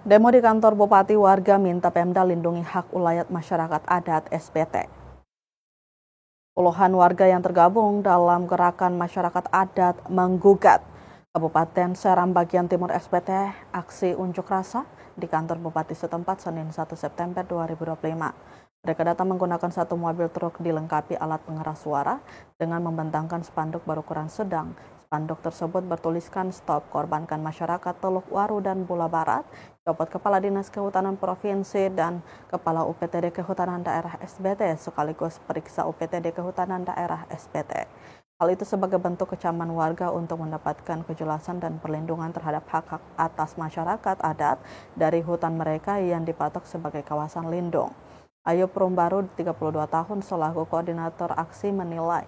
Demo di kantor Bupati, warga minta Pemda lindungi hak ulayat masyarakat adat SPT. Puluhan warga yang tergabung dalam gerakan masyarakat adat menggugat Kabupaten Seram bagian timur SPT aksi unjuk rasa di kantor Bupati setempat Senin 1 September 2025. Mereka datang menggunakan satu mobil truk dilengkapi alat pengeras suara dengan membentangkan spanduk berukuran sedang. Spanduk tersebut bertuliskan "Stop Korbankan Masyarakat Teluk Waru dan Bula Barat", copot Kepala Dinas Kehutanan Provinsi dan Kepala UPTD Kehutanan Daerah SPT sekaligus periksa UPTD Kehutanan Daerah SPT. Hal itu sebagai bentuk kecaman warga untuk mendapatkan kejelasan dan perlindungan terhadap hak-hak atas masyarakat adat dari hutan mereka yang dipatok sebagai kawasan lindung. Ayub Rumbaru, 32 tahun, selaku koordinator aksi menilai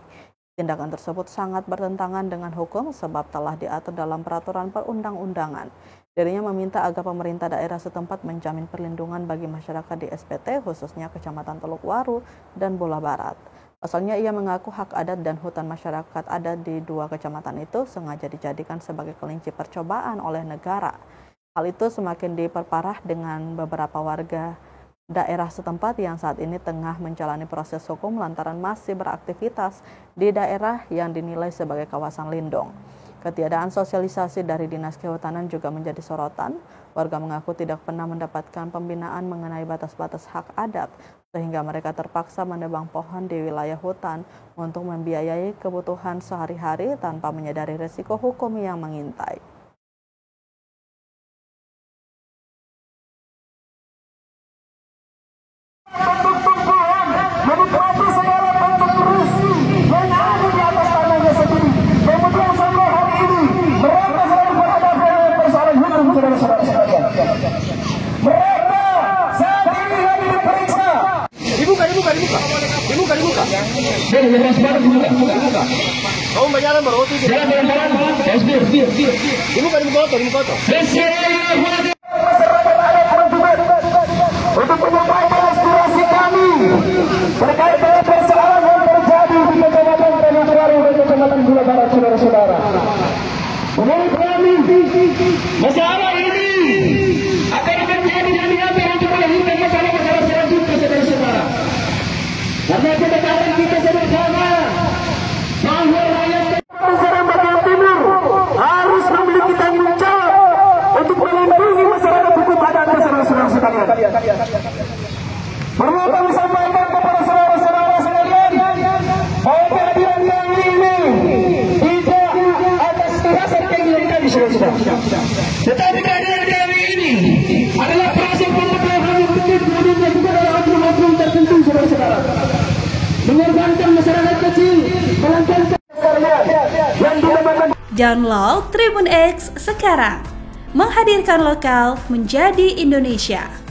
tindakan tersebut sangat bertentangan dengan hukum sebab telah diatur dalam peraturan perundang-undangan. Dirinya meminta agar pemerintah daerah setempat menjamin perlindungan bagi masyarakat di SPT, khususnya Kecamatan Teluk Waru dan Bula Barat. Pasalnya ia mengaku hak adat dan hutan masyarakat adat di dua kecamatan itu sengaja dijadikan sebagai kelinci percobaan oleh negara. Hal itu semakin diperparah dengan beberapa warga daerah setempat yang saat ini tengah menjalani proses hukum lantaran masih beraktivitas di daerah yang dinilai sebagai kawasan lindung. Ketiadaan sosialisasi dari Dinas Kehutanan juga menjadi sorotan. Warga mengaku tidak pernah mendapatkan pembinaan mengenai batas-batas hak adat, sehingga mereka terpaksa menebang pohon di wilayah hutan untuk membiayai kebutuhan sehari-hari tanpa menyadari risiko hukum yang mengintai. Menikmati segala bentuk korupsi yang ada di atas tanahnya sendiri. Kemudian sampai hari ini mereka sedang berhadapan dengan persoalan hukum, saudara-saudara sekalian. Mereka saat ini lagi diperiksa. Dibuka. Kamu berjalan berhenti. Jalan. Dibuka. Masyarakat adat berjuang untuk menyampaikan aspirasi kami terkait dengan persoalan yang terjadi di Kecamatan Teluk Waru dan Kecamatan Bula Barat, saudara-saudara. Menurut kami, masalah ini akan terjadi dan diambil untuk melahirkan masalah-masalah selanjutnya, saudara-saudara. Karena kedekatan kita bersama bahwa rakyat Seram bagian timur harus memiliki tanggung jawab untuk melindungi masyarakat hukum adat, saudara-saudara sekalian. Perlu kami sampaikan kepada saudara-saudara sekalian bahwa kehadiran kami ini tidak atas dasar keinginan kami, saudara-saudara. Tetapi kehadiran kami ini adalah proses pembentukan yang kemudian juga dalam hukum tertentu, saudara-saudara. Mengorbankan masyarakat kecil, melancarkan yang dinamakan. Download Tribun X sekarang, menghadirkan lokal menjadi Indonesia.